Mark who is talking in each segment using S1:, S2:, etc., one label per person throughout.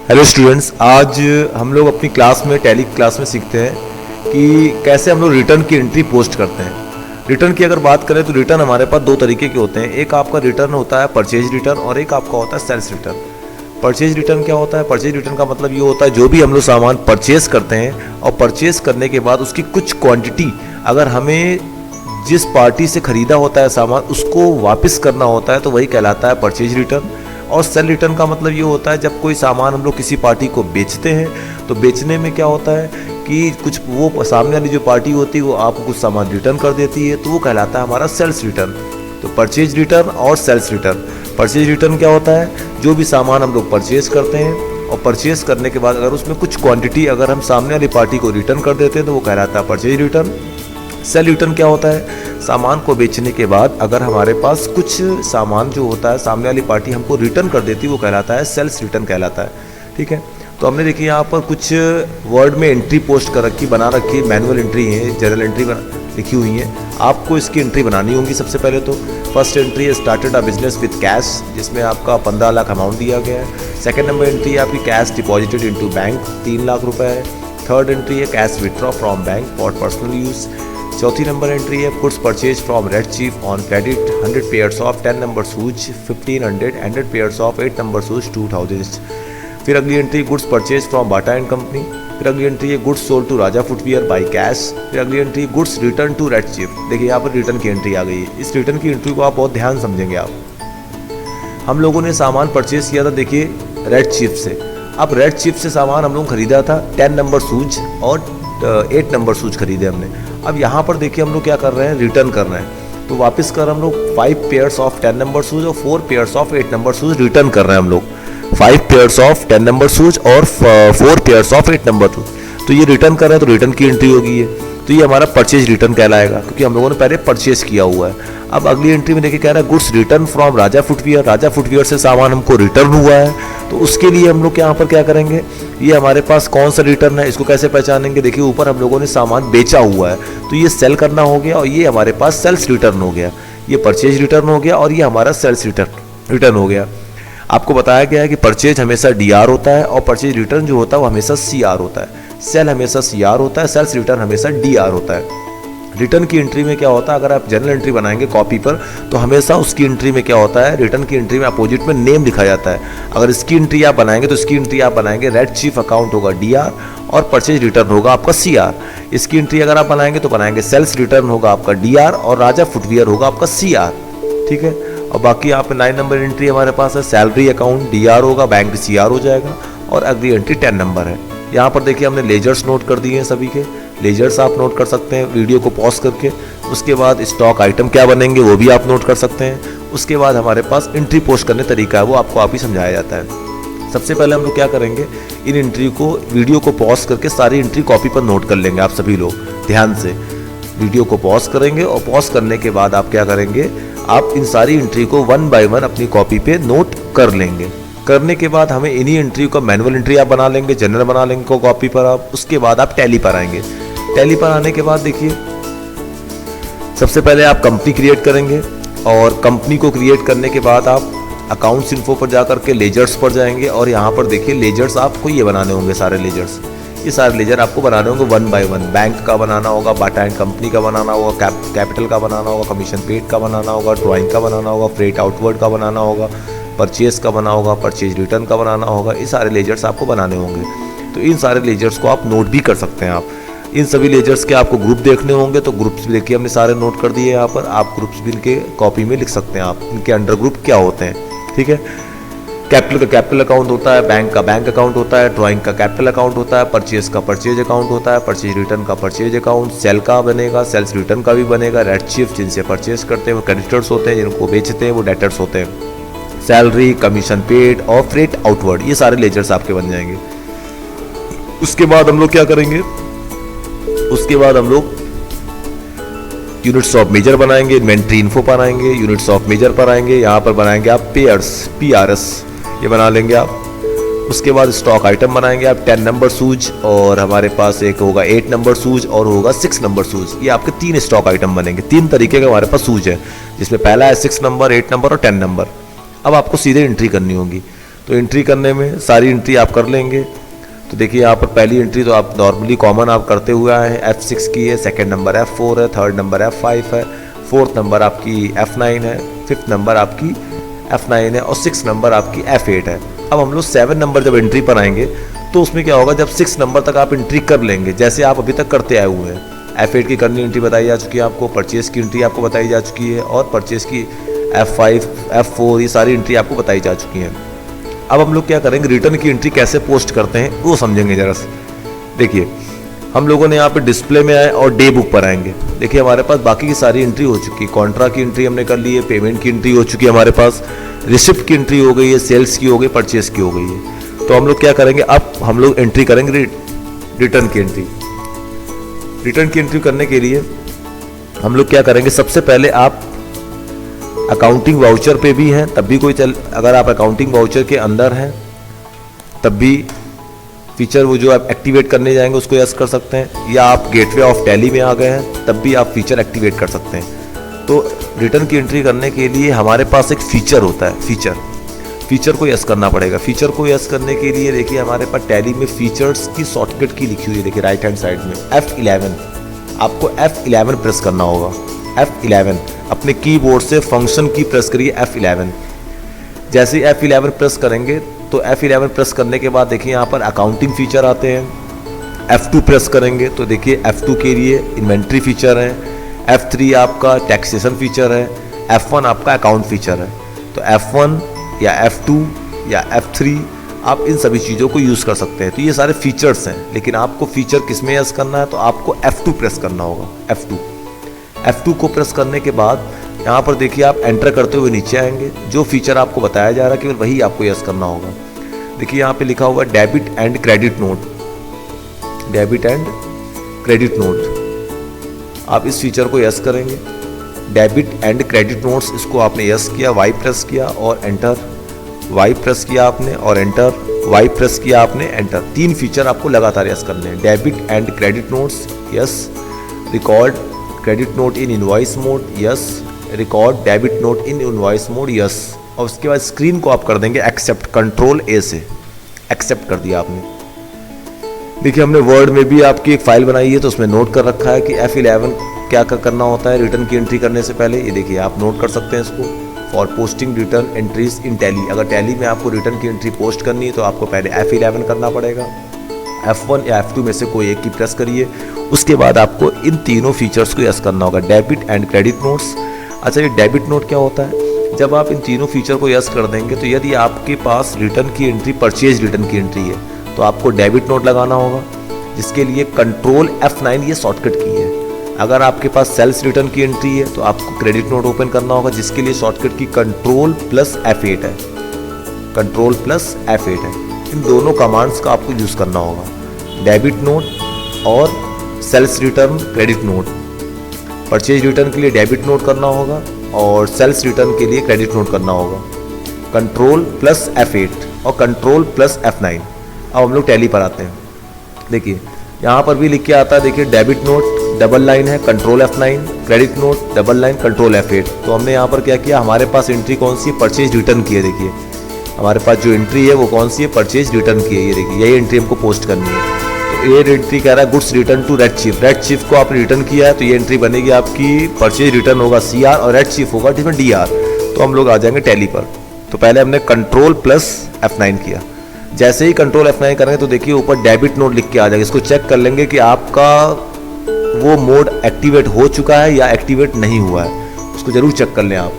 S1: Hello students, आज हम लोग अपनी क्लास में टैली क्लास में सीखते हैं कि कैसे हम लोग रिटर्न की एंट्री पोस्ट करते हैं। रिटर्न की अगर बात करें तो रिटर्न हमारे पास दो तरीके के होते हैं। एक आपका रिटर्न होता है परचेज रिटर्न और एक आपका होता है सेल्स रिटर्न। परचेज रिटर्न क्या होता है? परचेज रिटर्न का मतलब ये होता है जो भी हम लोग सामान परचेज करते हैं और परचेज करने के बाद उसकी कुछ क्वांटिटी अगर हमें जिस पार्टी से ख़रीदा होता है सामान उसको वापस करना होता है तो वही कहलाता है परचेज रिटर्न। और सेल रिटर्न का मतलब ये होता है जब कोई सामान हम लोग किसी पार्टी को बेचते हैं तो बेचने में क्या होता है कि कुछ वो सामने वाली जो पार्टी होती है वो आपको कुछ सामान रिटर्न कर देती है तो वो कहलाता है हमारा सेल्स रिटर्न। तो परचेज रिटर्न और सेल्स रिटर्न। परचेज रिटर्न क्या होता है? जो भी सामान हम लोग परचेज करते हैं और परचेज करने के बाद अगर उसमें कुछ क्वांटिटी अगर हम सामने वाली पार्टी को रिटर्न कर देते हैं तो वो कहलाता है परचेज रिटर्न। सेल रिटर्न क्या होता है? सामान को बेचने के बाद अगर हमारे पास कुछ सामान जो होता है सामने वाली पार्टी हमको रिटर्न कर देती है वो कहलाता है सेल्स रिटर्न कहलाता है। ठीक है, तो हमने देखिए यहाँ पर कुछ वर्ड में एंट्री पोस्ट कर रखी, बना रखी, मैनुअल एंट्री है, जनरल एंट्री लिखी हुई है। आपको इसकी एंट्री बनानी होगी। सबसे पहले तो फर्स्ट एंट्री है started a business with cash, जिसमें आपका 15 लाख अमाउंट दिया गया है। सेकेंड नंबर एंट्री है आपकी cash deposited into bank, 3 lakh रुपए है। थर्ड एंट्री है cash withdraw from bank for personal use. चौथी नंबर एंट्री है goods purchase from Red Chief on credit 100 pairs of 10 number shoes 1500, 100 pairs of 8 number shoes 2000। फिर अगली entry goods purchase from Bata and company. फिर अगली entry है goods sold to Raja footwear by cash. फिर अगली entry goods return to Red Chief. देखिए यहाँ पर रिटर्न की एंट्री आ गई है। इस रिटर्न की एंट्री को आप बहुत ध्यान समझेंगे। आप हम लोगों ने सामान परचेज किया था देखिए रेड चीफ से। अब रेड चीफ से सामान हम लोग खरीदा था 10 नंबर शूज और 8 नंबर शूज खरीदे हमने। अब यहाँ पर देखिए हम लोग क्या कर रहे हैं, रिटर्न कर रहे हैं। तो वापस कर हम लोग 5 पेयर्स ऑफ 10 नंबर शूज और 4 pairs of 8 number shoes return कर रहे हैं हम लोग। 5 पेयर्स ऑफ 10 नंबर शूज और 4 पेयर्स ऑफ 8 नंबर शूज। तो ये रिटर्न कर रहे हैं तो रिटर्न की एंट्री होगी ये। तो ये हमारा परचेज रिटर्न कहलाएगा क्योंकि हम लोगों ने पहले परचेज किया हुआ है। अब अगली एंट्री में देखिए कह रहा है goods return from Raja footwear. Raja footwear से सामान हमको रिटर्न हुआ है तो उसके लिए हम लोग यहाँ पर क्या करेंगे, ये हमारे पास कौन सा रिटर्न है इसको कैसे पहचानेंगे? देखिए ऊपर हम लोगों ने सामान बेचा हुआ है तो ये सेल करना हो गया और ये हमारे पास सेल्स रिटर्न हो गया। ये परचेज रिटर्न हो गया और ये हमारा सेल्स रिटर्न हो गया। आपको बताया गया है कि परचेज हमेशा डीआर होता है और परचेज रिटर्न जो होता है वो हमेशा सीआर होता है। सेल हमेशा सीआर होता है, सेल्स रिटर्न हमेशा डीआर होता है। रिटर्न की एंट्री में क्या होता है, अगर आप जनरल एंट्री बनाएंगे कॉपी पर तो हमेशा उसकी एंट्री में क्या होता है, रिटर्न की एंट्री में अपोजिट में नेम लिखा जाता है। अगर इसकी एंट्री आप बनाएंगे तो इसकी एंट्री आप बनाएंगे रेड चीफ अकाउंट होगा डीआर और परचेज रिटर्न होगा आपका सीआर। इसकी एंट्री अगर आप बनाएंगे तो बनाएंगे सेल्स रिटर्न होगा आपका डीआर और राजा फुटवियर होगा आपका सीआर। ठीक है, और बाकी यहाँ पे 9 नंबर एंट्री हमारे पास है सैलरी अकाउंट डीआर होगा, बैंक सीआर हो जाएगा और अगली एंट्री 10 नंबर है। यहाँ पर देखिए हमने लेजर्स नोट कर दिए हैं, सभी के लेजर्स आप नोट कर सकते हैं वीडियो को पॉज करके। उसके बाद स्टॉक आइटम क्या बनेंगे वो भी आप नोट कर सकते हैं। उसके बाद हमारे पास एंट्री पोस्ट करने तरीका है वो आपको आप ही समझाया जाता है। सबसे पहले हम लोग क्या करेंगे, इन एंट्री को वीडियो को पॉज करके सारी एंट्री कॉपी पर नोट कर लेंगे। आप सभी लोग ध्यान से वीडियो को पॉज करेंगे और पॉज करने के बाद आप क्या करेंगे, आप इन सारी एंट्री को 1 बाय 1 अपनी कॉपी पे नोट कर लेंगे। करने के बाद हमें इन्हीं एंट्री का मैनुअल एंट्री आप बना लेंगे, जनरल बना लेंगे को कॉपी पर आप। उसके बाद आप टैली पर आएंगे। टैली पर आने के बाद देखिए सबसे पहले आप कंपनी क्रिएट करेंगे और कंपनी को क्रिएट करने के बाद आप अकाउंट्स इन्फो पर जाकर के लेजर्स पर जाएंगे और यहाँ पर देखिए लेजर्स आपको ये बनाने होंगे सारे लेजर्स। ये सारे लेजर आपको बनाने होंगे 1 बाय 1। बैंक का बनाना होगा, बाटा एंड कंपनी का बनाना होगा, कैपिटल का बनाना होगा, कमीशन पेड का बनाना होगा, ड्राइंग का बनाना होगा, फ्रेट आउटवर्ड का बनाना होगा, परचेज का बना होगा, परचेज रिटर्न का बनाना होगा। ये सारे लेजर्स आपको बनाने होंगे। तो इन सारे लेजर्स को आप नोट भी कर सकते हैं। आप इन सभी लेजर्स के आपको ग्रुप देखने होंगे तो ग्रुप्स भी देखिए हमने सारे नोट कर दिए यहाँ पर। आप ग्रुप्स भी इनके कॉपी में लिख सकते हैं, आप इनके अंडर ग्रुप क्या होते हैं। ठीक है, कैपिटल का कैपिटल अकाउंट होता है, बैंक का बैंक अकाउंट होता है, ड्राइंग का कैपिटल अकाउंट होता है, परचेज का परचेज अकाउंट होता है, परचेज रिटर्न का परचेज अकाउंट, सेल का बनेगा, सेल्स रिटर्न का भी बनेगा, रेड चीफ जिनसे परचेज करते हैं वो क्रेडिटर्स होते हैं, जिनको बेचते हैं वो डेटर्स होते हैं, सैलरी, कमीशन पेड और फ्रेट आउटवर्ड, ये सारे लेजर्स आपके बन जाएंगे। उसके बाद हम लोग क्या करेंगे, उसके बाद हम लोग यूनिट्स ऑफ मेजर बनाएंगे, इन्वेंट्री इन्फो पर आएंगे, यूनिट्स ऑफ मेजर पर आएंगे, यहाँ पर बनाएंगे आप पेयर्स पीआरएस ये बना लेंगे आप। उसके बाद स्टॉक आइटम बनाएंगे आप 10 नंबर शूज और हमारे पास एक होगा 8 नंबर शूज और होगा 6 नंबर शूज। ये आपके 3 स्टॉक आइटम बनेंगे। 3 तरीके के हमारे पास शूज है जिसमें पहला है 6 नंबर, 8 नंबर और 10 नंबर। अब आपको सीधे एंट्री करनी होगी। तो एंट्री करने में सारी एंट्री आप कर लेंगे। तो देखिए यहाँ पर पहली एंट्री तो आप नॉर्मली कॉमन आप करते हुए आए हैं, F6 की है, सेकंड नंबर F4 है, थर्ड नंबर F5 है, फोर्थ नंबर आपकी F9 है, फिफ्थ नंबर आपकी F9 है और सिक्स नंबर आपकी F8 है। अब हम लोग 7 नंबर जब एंट्री पर आएंगे तो उसमें क्या होगा, जब 6 नंबर तक आप एंट्री कर लेंगे जैसे आप अभी तक करते आए हुए हैं। F8 की करनी एंट्री बताई जा चुकी है आपको, परचेज़ की एंट्री आपको बताई जा चुकी है और परचेज़ की F5 F4 ये सारी एंट्री आपको बताई जा चुकी हैं। अब हम लोग क्या करेंगे, रिटर्न की एंट्री कैसे पोस्ट करते हैं वो समझेंगे जरा से। देखिए हम लोगों ने यहाँ पे डिस्प्ले में आए और डे बुक पर आएंगे। देखिए हमारे पास बाकी की सारी एंट्री हो चुकी है, कॉन्ट्रा की एंट्री हमने कर ली है, पेमेंट की एंट्री हो चुकी है हमारे पास, रिसिप्ट की एंट्री हो गई है, सेल्स की हो गई, परचेज की हो गई है। तो हम लोग क्या करेंगे, अब हम लोग एंट्री करेंगे रिटर्न की एंट्री। रिटर्न की एंट्री करने के लिए हम लोग क्या करेंगे, सबसे पहले आप अकाउंटिंग वाउचर पे भी हैं तब भी कोई अगर आप अकाउंटिंग वाउचर के अंदर हैं तब भी फीचर वो जो आप एक्टिवेट करने जाएंगे उसको यस कर सकते हैं, या आप गेटवे ऑफ टैली में आ गए हैं तब भी आप फीचर एक्टिवेट कर सकते हैं। तो रिटर्न की एंट्री करने के लिए हमारे पास एक फीचर होता है, फीचर को यस करना पड़ेगा। फीचर को यस करने के लिए देखिए हमारे पास टैली में फीचर्स की शॉर्टकट की लिखी हुई है, देखिए राइट हैंड साइड में F11, आपको F11 प्रेस करना होगा। F11 अपने कीबोर्ड से फंक्शन की प्रेस करिए F11। जैसे ही F11 प्रेस करेंगे तो F11 प्रेस करने के बाद देखिए यहाँ पर अकाउंटिंग फीचर आते हैं। F2 प्रेस करेंगे तो देखिए F2 के लिए इन्वेंट्री फीचर है, F3 आपका टैक्सेशन फीचर है, F1 आपका अकाउंट फीचर है। तो F1 या F2 या F3 आप इन सभी चीज़ों को यूज़ कर सकते हैं। तो ये सारे फीचर्स हैं, लेकिन आपको फीचर किस में यस करना है, तो आपको F2 प्रेस करना होगा। F2 को प्रेस करने के बाद यहाँ पर देखिए आप एंटर करते हुए नीचे आएंगे, जो फीचर आपको बताया जा रहा है केवल वही आपको यस करना होगा। देखिए यहाँ पे लिखा हुआ debit and credit note, debit and credit note, आप इस फीचर को यस करेंगे। डेबिट एंड क्रेडिट नोट्स, इसको आपने यस किया, वाई प्रेस किया और एंटर, वाई प्रेस किया आपने और एंटर, वाई प्रेस किया आपने एंटर। 3 फीचर आपको लगातार यस करने हैं। Debit and credit notes yes, record credit note in invoice mode yes, record debit note in invoice mode yes. और उसके बाद स्क्रीन को आप कर देंगे एक्सेप्ट, कंट्रोल A से एक्सेप्ट कर दिया आपने। देखिए हमने वर्ड में भी आपकी एक फाइल बनाई है तो उसमें नोट कर रखा है कि F11 क्या करना होता है रिटर्न की एंट्री करने से पहले। ये देखिए आप नोट कर सकते हैं इसको, for posting return entries in tally. अगर टैली में आपको रिटर्न की एंट्री पोस्ट करनी है तो आपको पहले F11 करना पड़ेगा, F1 या F2 में से कोई एक की प्रेस करिए। उसके बाद आपको इन तीनों फीचर्स को यस करना होगा, डेबिट एंड क्रेडिट नोट्स। अच्छा ये डेबिट नोट क्या होता है, जब आप इन तीनों फीचर को यस कर देंगे तो यदि आपके पास रिटर्न की एंट्री परचेज रिटर्न की एंट्री है तो आपको डेबिट नोट लगाना होगा, जिसके लिए कंट्रोल F9 ये शॉर्टकट की है। अगर आपके पास सेल्स रिटर्न की एंट्री है तो आपको क्रेडिट नोट ओपन करना होगा, जिसके लिए शॉर्टकट की कंट्रोल प्लस F8 है, कंट्रोल प्लस F8 है। इन दोनों कमांड्स का आपको यूज़ करना होगा, डेबिट नोट और sales return credit note. Purchase return के लिए डेबिट नोट करना होगा और सेल्स रिटर्न के लिए क्रेडिट नोट करना होगा, कंट्रोल प्लस F8 और कंट्रोल प्लस F9। अब हम लोग टैली पर आते हैं। देखिए यहाँ पर भी लिख के आता है, देखिए डेबिट नोट डबल लाइन है control F9, credit note double line control F8। तो हमने यहाँ पर क्या किया, हमारे पास एंट्री कौन सी है, परचेज रिटर्न की है। देखिए हमारे पास जो एंट्री है वो कौन सी है, परचेज रिटर्न की है। ये देखिए यही एंट्री हमको पोस्ट करनी है। तो ये एंट्री कह रहा है goods return to Red Chief, Red Chief को आपने रिटर्न किया है तो ये एंट्री बनेगी आपकी, परचेज रिटर्न होगा CR और रेड चीफ होगा जिसमें DR। तो हम लोग आ जाएंगे टैली पर। तो पहले हमने कंट्रोल प्लस F9 किया, जैसे ही कंट्रोल F9 करेंगे तो देखिए ऊपर डेबिट नोट लिख के आ जाएगा। इसको चेक कर लेंगे कि आपका वो मोड एक्टिवेट हो चुका है या एक्टिवेट नहीं हुआ है, उसको जरूर चेक कर लें। आप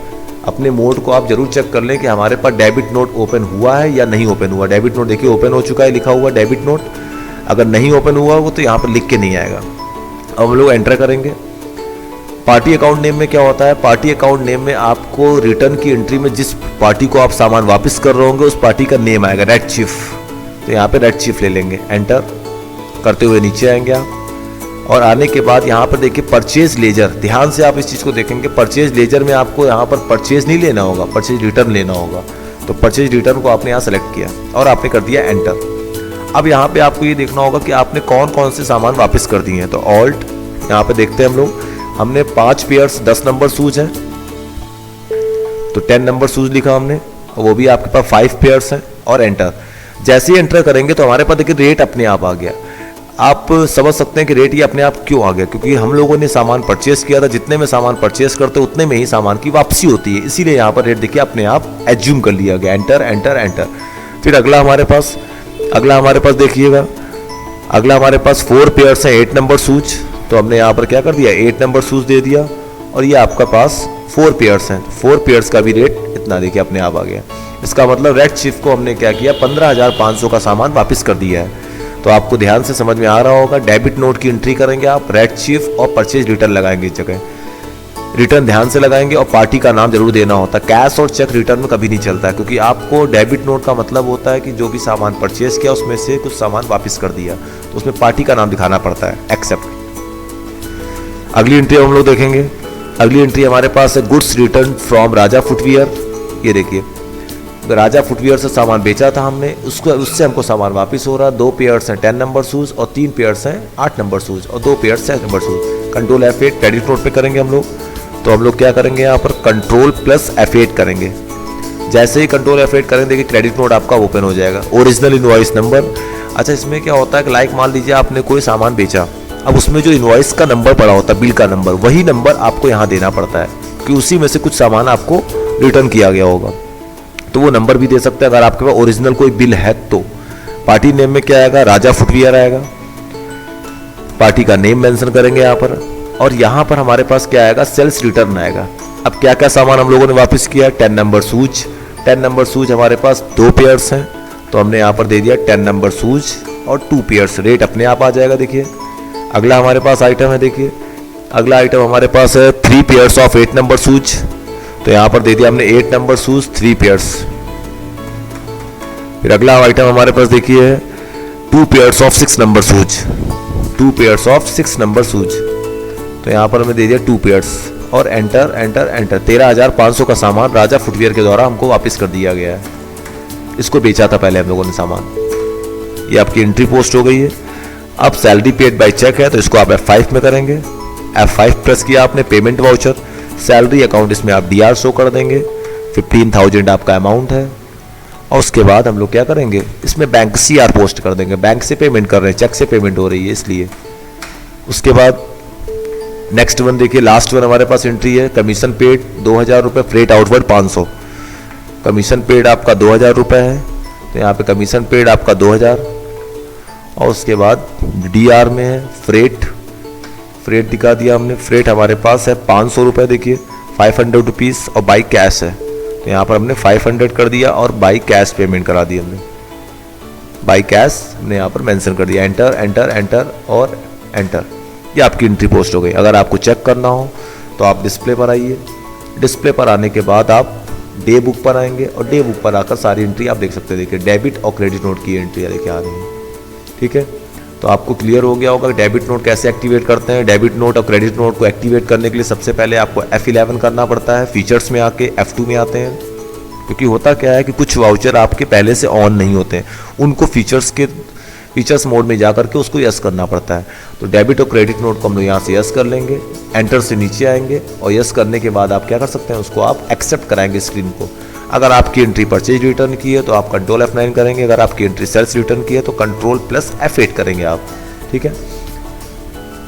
S1: अपने मोड को आप जरूर चेक कर लें कि हमारे पास डेबिट नोट ओपन हुआ है या नहीं ओपन हुआ। डेबिट नोट देखिए ओपन हो चुका है, लिखा हुआ डेबिट नोट। अगर नहीं ओपन हुआ वो तो यहाँ पर लिख के नहीं आएगा। अब हम लोग एंटर करेंगे। पार्टी अकाउंट नेम में क्या होता है, पार्टी अकाउंट नेम में आपको रिटर्न की एंट्री में जिस पार्टी को आप सामान वापस कर रहे होंगे उस पार्टी का नेम आएगा, रेड चीफ। तो यहाँ पे रेड चीफ ले लेंगे, एंटर करते हुए नीचे आएंगे आप। और आने के बाद यहाँ पर देखिए परचेज लेजर, ध्यान से आप इस चीज़ को देखेंगे। परचेज लेजर में आपको यहाँ पर परचेज नहीं लेना होगा, परचेज रिटर्न लेना होगा। तो परचेज रिटर्न को आपने यहाँ सेलेक्ट किया और आपने कर दिया एंटर। अब यहाँ पे आपको ये देखना होगा कि आपने कौन कौन से सामान वापस कर दिए हैं। तो ऑल्ट यहाँ पे देखते हैं हम लोग, हमने 5 पेयर्स 10 नंबर शूज हैं तो 10 नंबर शूज लिखा हमने, और वो भी आपके पास 5 पेयर्स हैं और एंटर। जैसे ही एंटर करेंगे तो हमारे पास देखिए रेट अपने आप आ गया। आप समझ सकते हैं कि रेट ये अपने आप क्यों आ गया, क्योंकि हम लोगों ने सामान परचेस किया था, जितने में सामान परचेस करते उतने में ही सामान की वापसी होती है, इसीलिए यहाँ पर रेट देखिए अपने आप एज्यूम कर लिया गया। Enter enter enter. फिर अगला हमारे पास देखिएगा, अगला हमारे पास 4 पेयर्स हैं 8 नंबर शूज, तो हमने यहाँ पर क्या कर दिया 8 नंबर शूज दे दिया, और ये आपका पास 4 पेयर्स हैं, 4 पेयर्स का भी रेट इतना देखिए अपने आप आ गया। इसका मतलब रेड चीफ को हमने क्या किया 15,500 का सामान वापस कर दिया है। तो आपको ध्यान से समझ में आ रहा होगा, डेबिट नोट की एंट्री करेंगे आप, रेड चीफ और परचेज रिटर्न लगाएंगे इस जगह, रिटर्न ध्यान से लगाएंगे और पार्टी का नाम जरूर देना होता है। कैश और चेक रिटर्न में कभी नहीं चलता है, क्योंकि आपको डेबिट नोट का मतलब होता है कि जो भी सामान परचेज किया उसमें से कुछ सामान वापस कर दिया, तो उसमें पार्टी का नाम दिखाना पड़ता है, एक्सेप्ट। अगली एंट्री हम लोग देखेंगे, अगली एंट्री हमारे पास है goods return from Raja footwear. ये देखिए राजा फुटवियर से सामान बेचा था हमने, उससे हमको सामान वापस हो रहा। 2 पेयर्स हैं 10 नंबर शूज और 3 पेयर्स हैं 8 नंबर शूज और 2 pairs 7 number shoes. Control F8 credit note पे करेंगे हम लोग, तो हम लोग क्या करेंगे यहाँ पर कंट्रोल प्लस F8 करेंगे। जैसे ही कंट्रोल F8 करेंगे देखिए क्रेडिट नोट आपका ओपन हो जाएगा। ओरिजिनल इनवॉइस नंबर, अच्छा इसमें क्या होता है कि लाइक मान लीजिए आपने कोई सामान बेचा, अब उसमें जो इनवॉइस का नंबर पड़ा होता है, बिल का नंबर, वही नंबर आपको यहाँ देना पड़ता है, कि उसी में से कुछ सामान आपको रिटर्न किया गया होगा, तो वो नंबर भी दे सकते हैं अगर आपके पास ओरिजिनल कोई बिल है तो। पार्टी नेम में क्या आएगा, राजा फुटवियर आएगा, पार्टी का नेम मेंशन करेंगे यहाँ पर, और यहाँ पर हमारे पास क्या आएगा, सेल्स रिटर्न आएगा। अब क्या क्या सामान हम लोगों ने वापस किया, 10 नंबर शूज, 10 नंबर शूज हमारे पास 2 पेयर्स हैं, तो हमने यहाँ पर दे दिया 10 नंबर शूज और 2 पेयर्स, रेट अपने आप आ जाएगा। देखिए अगला हमारे पास आइटम है, देखिए अगला आइटम हमारे पास है 3 पेयर्स ऑफ 8 नंबर शूज, तो यहाँ पर दे दिया हमने 8 नंबर शूज 3 पेयर्स। फिर अगला आइटम हमारे पास देखिए है 2 pairs of 6 number shoes, 2 pairs of 6 number shoes, तो यहाँ पर हमें दे दिया 2 पेयर्स और एंटर एंटर एंटर। 13,500 का सामान राजा फुटवियर के द्वारा हमको वापस कर दिया गया है, इसको बेचा था पहले हम लोगों ने सामान। ये आपकी एंट्री पोस्ट हो गई है। अब सैलरी पेड बाय चेक है, तो इसको आप F5 में करेंगे, F5 प्रेस किया आपने, पेमेंट वाउचर, सैलरी अकाउंट, इसमें आप DR शो कर देंगे, 15,000 आपका अमाउंट है। और उसके बाद हम लोग क्या करेंगे, इसमें बैंक CR पोस्ट कर देंगे, बैंक से पेमेंट कर रहे हैं, चेक से पेमेंट हो रही है इसलिए। उसके बाद नेक्स्ट वन देखिए, लास्ट वन हमारे पास एंट्री है, कमीशन पेड 2,000 रुपये, फ्रेट आउटवर्ड 500, कमीशन पेड आपका 2,000 रुपये है, तो यहाँ पे कमीशन पेड आपका 2,000। और उसके बाद DR में है फ्रेट, फ्रेट दिखा दिया हमने, फ्रेट हमारे पास है 500 रुपये, देखिए 500 रुपीज़, और बाई कैश है, तो यहाँ पर हमने 500 कर दिया और बाई कैश पेमेंट करा दी हमने, बाई कैश हमने यहाँ पर मेंशन कर दिया। एंटर एंटर एंटर और एंटर, ये आपकी एंट्री पोस्ट हो गई। अगर आपको चेक करना हो तो आप डिस्प्ले पर आइए, डिस्प्ले पर आने के बाद आप डे बुक पर आएंगे और डे बुक पर आकर सारी एंट्री आप देख सकते हैं। देखिए डेबिट और क्रेडिट नोट की एंट्री देखिए आ रही है, ठीक है। तो आपको क्लियर हो गया होगा कि डेबिट नोट कैसे एक्टिवेट करते हैं। डेबिट नोट और क्रेडिट नोट को एक्टिवेट करने के लिए सबसे पहले आपको F11 करना पड़ता है, फीचर्स में आके F2 में आते हैं, क्योंकि होता क्या है कि कुछ वाउचर आपके पहले से ऑन नहीं होते हैं, उनको फीचर्स मोड में जा करके उसको यस करना पड़ता है। तो डेबिट और क्रेडिट नोट को हम लोग यहाँ से यस कर लेंगे, एंटर से नीचे आएंगे और यस करने के बाद आप क्या कर सकते हैं, उसको आप एक्सेप्ट कराएंगे स्क्रीन को। अगर आपकी एंट्री परचेज रिटर्न की है तो आप कंट्रोल F9 करेंगे, अगर आपकी एंट्री सेल्स रिटर्न की है तो कंट्रोल प्लस F8 करेंगे आप, ठीक है।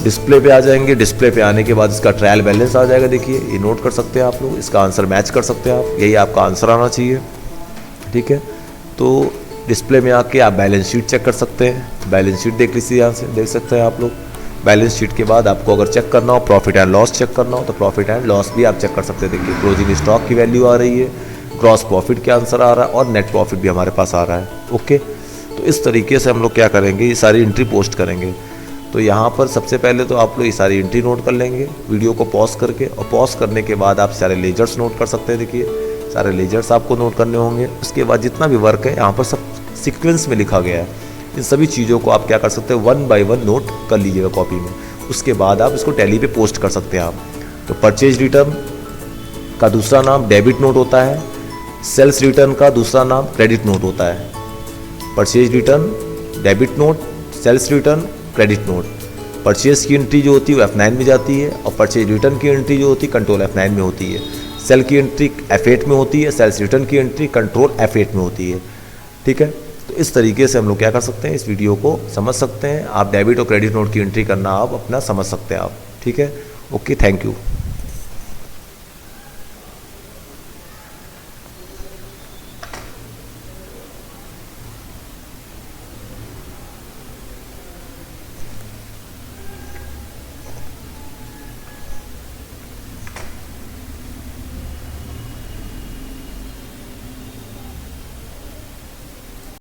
S1: डिस्प्ले पे आ जाएंगे, डिस्प्ले पे आने के बाद इसका ट्रायल बैलेंस आ जाएगा, देखिए ये नोट कर सकते हैं आप लोग, इसका आंसर मैच कर सकते हैं आप, यही आपका आंसर आना चाहिए, ठीक है। तो डिस्प्ले में आके आप बैलेंस शीट चेक कर सकते हैं, बैलेंस शीट देख लीजिए, यहाँ से देख सकते हैं आप लोग। बैलेंस शीट के बाद आपको अगर चेक करना हो, प्रॉफिट एंड लॉस चेक करना हो तो प्रॉफिट एंड लॉस भी आप चेक कर सकते हैं। देखिए क्लोजिंग स्टॉक की वैल्यू आ रही है, ग्रॉस प्रॉफिट का आंसर आ रहा है और नेट प्रॉफिट भी हमारे पास आ रहा है, ओके। तो इस तरीके से हम लोग क्या करेंगे, ये सारी एंट्री पोस्ट करेंगे। तो यहाँ पर सबसे पहले तो आप लोग ये सारी एंट्री नोट कर लेंगे वीडियो को पॉज करके, और पॉज करने के बाद आप सारे लेजर्स नोट कर सकते हैं। देखिए सारे लेजर्स आपको नोट करने होंगे। उसके बाद जितना भी वर्क है यहाँ पर सब सीक्वेंस में लिखा गया है, इन सभी चीज़ों को आप क्या कर सकते हैं, 1 बाय 1 नोट कर लीजिएगा कॉपी में। उसके बाद आप इसको टैली पे पोस्ट कर सकते हैं आप। तो परचेज रिटर्न का दूसरा नाम डेबिट नोट होता है, सेल्स रिटर्न का दूसरा नाम क्रेडिट नोट होता है। Purchase return, debit note, sales return, credit note. Purchase की एंट्री जो होती है वो F9 में जाती है और परचेज रिटर्न की एंट्री जो होती है कंट्रोल F9 में होती है। सेल की एंट्री F8 में होती है, सेल्स रिटर्न की एंट्री कंट्रोल F8 में होती है। ठीक है। तो इस तरीके से हम लोग क्या कर सकते हैं, इस वीडियो को समझ सकते हैं। आप डेबिट और क्रेडिट नोट की एंट्री करना आप अपना समझ सकते हैं आप, ठीक है। Okay, thank you.